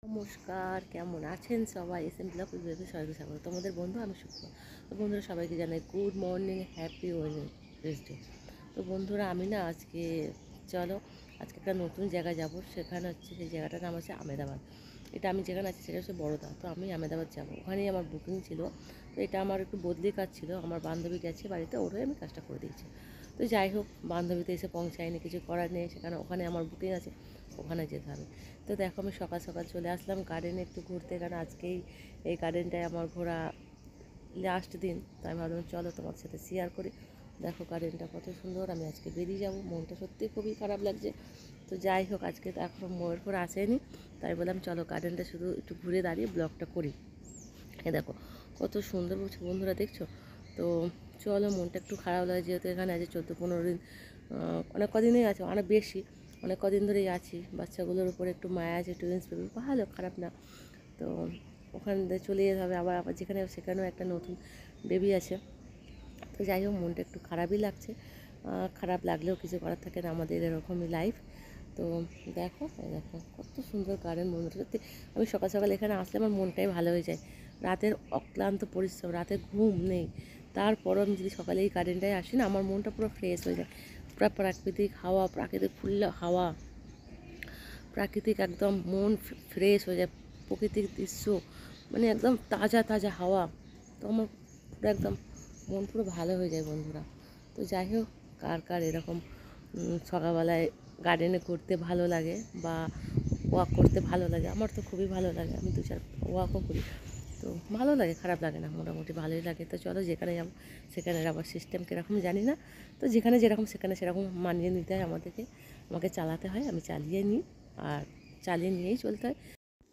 নমস্কার, কেমন আছেন সবাই? এসএম ব্লগ ভিডিওতে সবাইকে স্বাগত। তোমাদের বন্ধু আমি শুক্র। তো বন্ধুরা সবাইকে জানাই গুড মর্নিং, হ্যাপি ওয়েডনেসডে। তো বন্ধুরা আমি না আজকে আজকে একটা নতুন জায়গায় যাব। সেখানে হচ্ছে সেই জায়গাটার নাম হচ্ছে আমেদাবাদ। এটা আমি যেখানে আছি সেটা হচ্ছে বড়োদা। তো আমি আমেদাবাদ যাব, ওখানেই আমার বুকিং ছিল। তো এটা আমার একটু বদলি কাজ ছিল, আমার বান্ধবী গেছে বাড়িতে, ওর হয়ে আমি কাজটা করে দিয়েছি। তো যাই হোক, বান্ধবীতে এসে পৌঁছায়নি, কিছু করার নেই, ওখানে আমার বুকিং আছে, ওখানে যেতে হবে। তো দেখো আমি সকাল সকাল চলে আসলাম গার্ডেনে একটু ঘুরতে, কারণ আজকেই এই গার্ডেনটায় আমার ঘোরা লাস্ট দিন। তো আমি ভাবলাম চলো তোমার সাথে শেয়ার করি। দেখো গার্ডেনটা কত সুন্দর। আমি আজকে বেরিয়ে যাব, মনটা সত্যি খুবই খারাপ লাগছে। তো যাই হোক, আজকে তো এখনও ময়ূরপুর আসেনি, তাই বললাম চলো গার্ডেনটা শুধু একটু ঘুরে দাঁড়িয়ে ব্লগটা করি। এ দেখো কত সুন্দর বলছে বন্ধুরা, দেখছো? তো চলো, মনটা একটু খারাপ লাগে যেহেতু এখানে আছে 14-15 দিন, অনেক কদিনই আছে, অনেক বেশি, অনেক কদিন ধরেই আছি। বাচ্চাগুলোর উপরে একটু মায়া আছে, টুইন্স বেবি, ভালো, খারাপ না। তো ওখান থেকে চলে যেতে হবে, আবার আবার যেখানে সেখানেও একটা নতুন বেবি আছে। তো যাই হোক, মনটা একটু খারাপই লাগছে। খারাপ লাগলেও কিছু করার থাকে না, আমাদের এরকমই লাইফ। তো দেখো কত সুন্দর গার্ডেন বন্ধুরা, সত্যি আমি সকাল সকাল এখানে আসলে আমার মনটাই ভালো হয়ে যায়। রাতের অক্লান্ত পরিশ্রম, রাতে ঘুম নেই, তারপরও আমি যদি সকালে এই গার্ডেনটায় আসি না, আমার মনটা পুরো ফ্রেশ হয়ে যায়। পুরো প্রাকৃতিক হাওয়া, প্রাকৃতিক খোলা হাওয়া, প্রাকৃতিক একদম মন ফ্রেশ হয়ে যায়। প্রকৃতিক দৃশ্য, মানে একদম তাজা তাজা হাওয়া। তো আমার পুরো একদম মন পুরো ভালো হয়ে যায় বন্ধুরা। তো যাই হোক, কার কার এরকম সকালবেলায় গার্ডেনে ঘুরতে ভালো লাগে বা ওয়াক করতে ভালো লাগে? আমার তো খুবই ভালো লাগে, আমি 2-4 ওয়াকও করি। তো ভালো লাগে, খারাপ লাগে না, মোটামুটি ভালোই লাগে। তো চলো যেখানে যাবো সেখানের আবার সিস্টেম কীরকম জানি না। তো যেখানে যেরকম সেখানে সেরকম মানিয়ে নিতে হয় আমাকে চালাতে হয়, আমি চালিয়ে নিই, আর চালিয়ে নিয়েই চলতে হয়।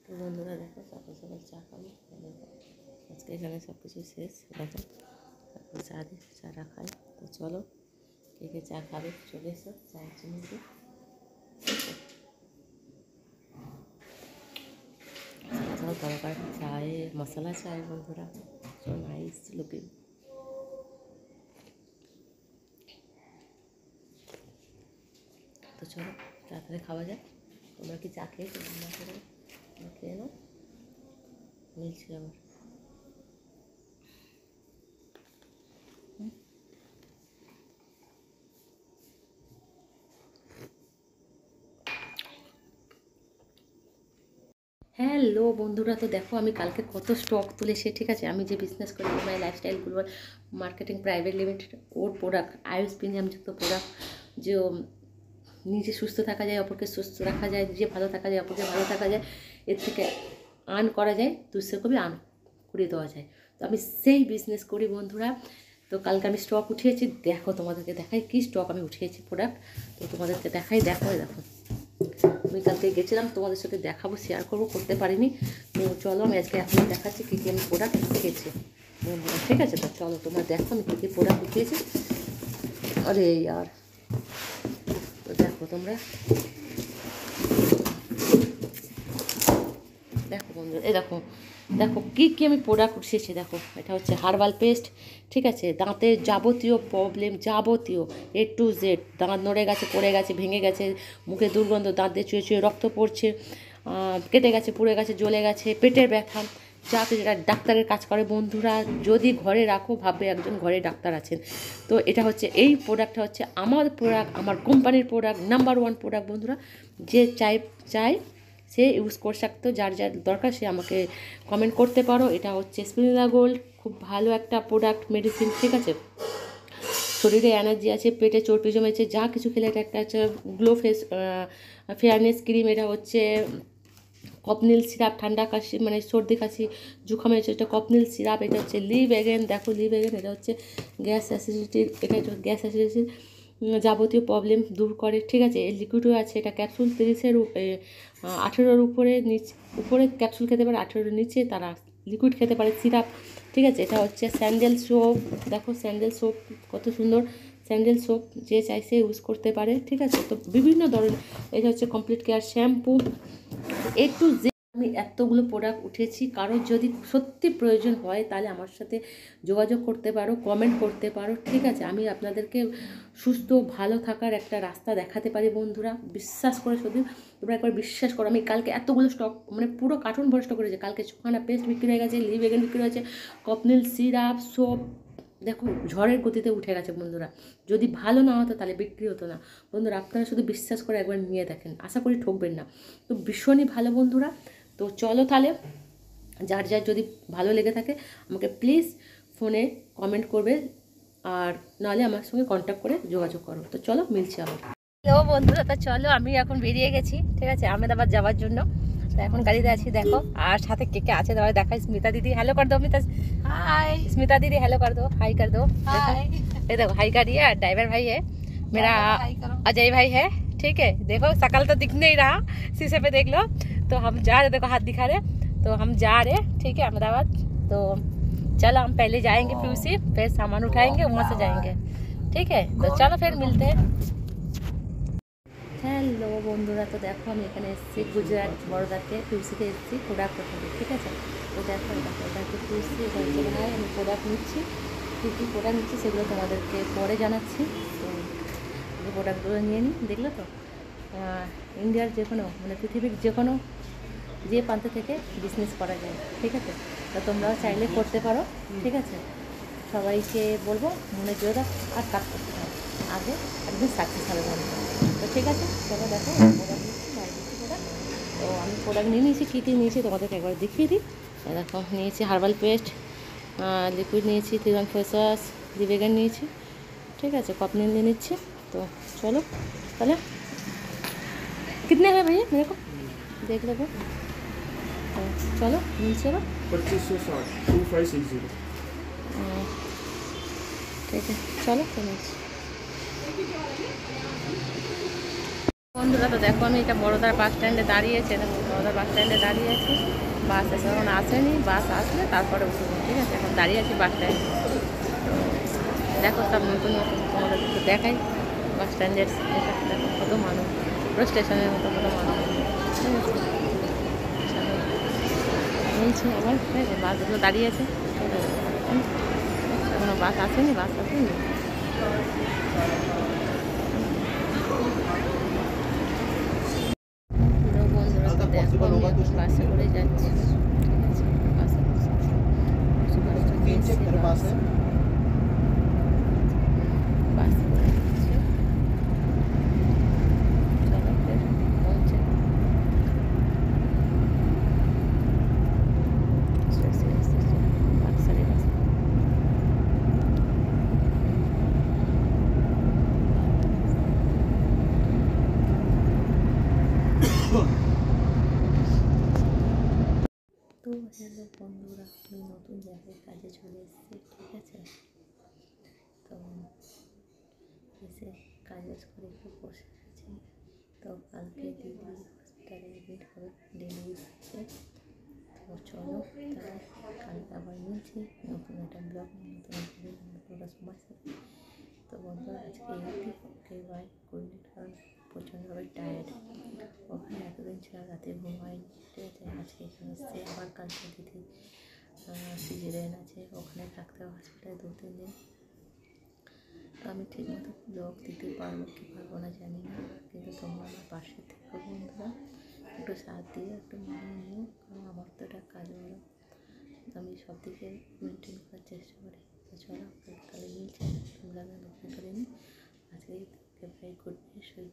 তো বন্ধুরা দেখো, সকাল সকাল চা খাবো। দেখো আজকে এখানে সব কিছু শেষ, দেখো তারপর চাটা খাই। তো চলো, কে কে চা খাবে চলে এসো, চায়ের চিনি দিয়ে দরকার। চায়ে মশলা চায় বন্ধুরা, সো নাইস লুকিং। তো চলো তাড়াতাড়ি খাওয়া যায়। তোমরা কি চা খেয়েছো? না করে খেয়ে নাও, মিলছে আমার। হ্যালো বন্ধুরা, তো দেখো আমি কালকে কত স্টক তুলেছি, ঠিক আছে? আমি যে বিজনেস করি, my lifestyle global marketing private limited, ওর প্রোডাক্ট আয়ুষ প্রিমিয়ামযুক্ত প্রোডাক্ট, যে নিজে সুস্থ থাকা যায়, অপরকে সুস্থ রাখা যায়, নিজে ভালো থাকা যায়, অপরকে ভালো থাকা যায়, এর থেকে আর্ন করা যায়, দুঃসাহসভাবে আর্ন করে দেওয়া যায়। তো আমি সেই বিজনেস করি বন্ধুরা। তো কালকে আমি স্টক উঠিয়েছি, দেখো তোমাদেরকে দেখাই কী স্টক আমি উঠিয়েছি প্রোডাক্ট। তো তোমাদেরকে দেখাই, দেখো আমি কালকে গেছিলাম, তোমাদের সাথে দেখাবো, শেয়ার করবো, করতে পারিনি। তো চলো আমি আজকে এখনই দেখাচ্ছি কী কী আমি প্রোডাক্ট উঠিয়েছি বন্ধুরা, ঠিক আছে? তো চলো তোমরা দেখো আমি কী কী প্রোডাক্ট উঠিয়েছি। আরে আর তো দেখো তোমরা, দেখো বন্ধুরা, দেখো দেখো কী কী আমি প্রোডাক্ট উঠিয়েছি। দেখো এটা হচ্ছে হার্বাল পেস্ট, ঠিক আছে? দাঁতের যাবতীয় প্রবলেম, যাবতীয় A to Z, দাঁত নড়ে গেছে, পড়ে গেছে, ভেঙে গেছে, মুখে দুর্গন্ধ, দাঁত দিয়ে চুয়ে চুয়ে রক্ত পড়ছে, কেটে গেছে, পুড়ে গেছে, জ্বলে গেছে, পেটের ব্যথা, যা কিছু, যেটা ডাক্তারের কাজ করে বন্ধুরা। যদি ঘরে রাখো ভাববে একজন ঘরে ডাক্তার আছেন। তো এটা হচ্ছে, এই প্রোডাক্টটা হচ্ছে আমার প্রোডাক্ট, আমার কোম্পানির প্রোডাক্ট, নাম্বার 1 প্রোডাক্ট বন্ধুরা। যে চাই সে ইউজ করে থাকতো, যার যার দরকার সে আমাকে কমেন্ট করতে পারো। এটা হচ্ছে স্পিরুলিনা গোল্ড, খুব ভালো একটা প্রোডাক্ট, মেডিসিন, ঠিক আছে? শরীরে এনার্জি আছে, পেটে চর্বি জমেছে, যা কিছু খেলে এটা একটা হচ্ছে গ্লো ফেয়ারনেস ক্রিম। এটা হচ্ছে কপনীল সিরাপ, ঠান্ডা কাশি মানে সর্দি কাশি জুখামের হচ্ছে এটা কপনীল সিরাপ। এটা হচ্ছে লিভ এগেন, দেখো লিভ এগেন, এটা হচ্ছে গ্যাস অ্যাসিডিটির, এটা হচ্ছে গ্যাস অ্যাসিডিটির যাবতীয় প্রবলেম দূর করে, ঠিক আছে? এর লিকুইডও আছে, এটা ক্যাপসুল 18-র উপরে ক্যাপসুল খেতে পারে, 18-র নিচে তারা লিকুইড খেতে পারে, সিরাপ, ঠিক আছে? এটা হচ্ছে স্যান্ডেল সোপ, দেখো স্যান্ডেল সোপ কত সুন্দর, স্যান্ডেল সোপ যে চাইছে ইউজ করতে পারে, ঠিক আছে? তো বিভিন্ন ধরনের, এটা হচ্ছে complete care shampoo, A to Z আমি আমি এতগুলো প্রোডাক্ট উঠেছি। কারোর যদি সত্যি প্রয়োজন হয় তাহলে আমার সাথে যোগাযোগ করতে পারো, কমেন্ট করতে পারো, ঠিক আছে? আমি আপনাদেরকে সুস্থ ভালো থাকার একটা রাস্তা দেখাতে পারি বন্ধুরা, বিশ্বাস করে। শুধু তোমরা একবার বিশ্বাস করো, আমি কালকে এতগুলো স্টক মানে পুরো কার্টুন ভরে স্টক করেছি। কালকে চোখানা পেস্ট বিক্রি হয়ে গেছে, লিভ এগেন বিক্রি হয়েছে, কপনিল সিরাপ, সোপ, দেখো ঝড়ের গতিতে উঠে গেছে বন্ধুরা। যদি ভালো না হতো তাহলে বিক্রি হতো না বন্ধুরা। আপনারা শুধু বিশ্বাস করে একবার নিয়ে দেখেন, আশা করি ঠকবেন না। তো ভীষণই ভালো বন্ধুরা। তো চলো তাহলে, যার যার যদি ভালো লেগে থাকে আমাকে প্লিজ ফোনে কমেন্ট করবে, আর নাহলে আমার সঙ্গে কন্ট্যাক্ট করে যোগাযোগ করো। তো চলো মিলছি আবার। হ্যালো বন্ধুরা, তো চলো আমি এখন বেরিয়ে গেছি, ঠিক আছে, আহমেদাবাদ যাওয়ার জন্য। তো এখন গাড়িতে আছি দেখো, আর সাথে কে কে আছে দাঁড়া দেখাই। স্মিতা দিদি हेलो कर दो, मिता हाय। स्मिता दीदी हेलो कर दो, हाई कर दो। ये देखो हाई करिए। और ड्राइवर भाई है मेरा, अजय भाई है, ठीक है। देखो शकल तो दिख नहीं रहा, शीशे पे देख लो। तो हम जा रहे, देखो हाथ दिखा रहे, तो हम जा रहे, ठीक है, अहमदाबाद। तो चलो हम पहले जाएंगे पीयूसी, फिर सामान उठाएंगे, वहाँ से जाएंगे, ठीक है। तो चलो फिर मिलते हैं। হ্যালো বন্ধুরা, তো দেখো আমি এখানে এসেছি গুজরাট বড়দাতে, পিউসিতে এসেছি প্রোডাক্ট করতে, ঠিক আছে। তো দেখো এটা হচ্ছে পিউসি, এটা হচ্ছে ভাই। আমি প্রোডাক্ট নিচ্ছি, কী কী প্রোডাক্ট নিচ্ছি সেগুলো তোমাদেরকে পরে জানাচ্ছি। তো এই প্রোডাক্টগুলো নিয়ে নিই, দেখলো তো। ইন্ডিয়ার যে কোনো মানে পৃথিবীর যে কোনো যে প্রান্ত থেকে বিজনেস করা যায়, ঠিক আছে। তো তোমরাও চাইলে করতে পারো, ঠিক আছে। সবাইকে বলবো মনে জোর আর কাজ করতে হবে, আগে একদিন সাকসেস হবে বন্ধু। তো ঠিক আছে, চলো দেখো প্রোডাক্ট নিচ্ছি, প্রোডাক্ট। তো আমি প্রোডাক্ট নিয়ে নিয়েছি, কী কী নিয়েছি তোমাদেরকে একবার দেখিয়ে দিই। দেখো নিয়েছি হার্বাল পেস্ট, লিকুইড নিয়েছি, 3 ফেস ওয়াশ, লিভেগান নিয়েছি, ঠিক আছে, কপনিল নিয়ে নিচ্ছি। তো চলো তাহলে, कितने है भैया मेरे को देख लेबो। तो चलो मिलছে এবার 2560 2560। ঠিক আছে, চলো মিলছি বন্ধুরা। তো দেখো আমি এটা বড়োদার বাস স্ট্যান্ডে দাঁড়িয়েছি, দেখো বড়োদার বাস স্ট্যান্ডে দাঁড়িয়ে আছি। বাস এসে এখন আসেনি, বাস আসলে তারপরে উঠবো, ঠিক আছে। এখন দাঁড়িয়ে আছি বাস স্ট্যান্ডে। তো দেখো সব নতুন নতুন তোমাদের একটু দেখাই বাস স্ট্যান্ডের। দেখো কত মানুষ, পুরো স্টেশনের মতো কত মানুষ, ঠিক আছে। বলছি আবার বাসগুলো দাঁড়িয়ে আছে, এখনো বাস আসেনি, বাস আসেনি। বন্ধুরা তো দেখো আমি এখন বাসে করে যাচ্ছি, ঠিক আছে। বাসে বাসে করে যাচ্ছি। চলো ফের পৌঁছে বাক্সারি বাস। তো হ্যালো বন্ধুরা, আমি নতুন জায়গায় কাজে চলে এসেছি, ঠিক আছে। তো এসে কাজ করে একটু বসে আছি। তো কালকে দিদি হসপিটালে অ্যাডমিট হবে, ডেলিভারি হচ্ছে। তো চলো তাহলে কালকে আবার মিলছি নতুন একটা ব্লগ নিয়ে, নতুন সময় সাথে। তো বন্ধুরা আজকে ওকে বাই, গুড নাইট। কারণ প্রচণ্ডভাবে টায়ার্ড, ওখানে এতদিন ছিল রাতে ঘুম হয়নি, ঠিক আছে। আজকে এখানে এসছে, আবার কালকে দিদি সিজারিয়ান আছে, ওখানে থাকতে হবে হসপিটালে 2-3 দিন। তো আমি ঠিকমতো ব্লগ দিতে পারবো কি পারবো না জানি না, কিন্তু তোমরা আমার পাশে থেকো বন্ধুরা, একটু সাথ দিয়ে একটু মানিয়ে নিও। কারণ আমার তো এটা কাজ হলো, আমি সব দিকে মেনটেন করার চেষ্টা করি। তো চলো তাহলে মিলছে, তোমরা নতুন করে নিই। আজকে ভাই গুড নাইট, সবাই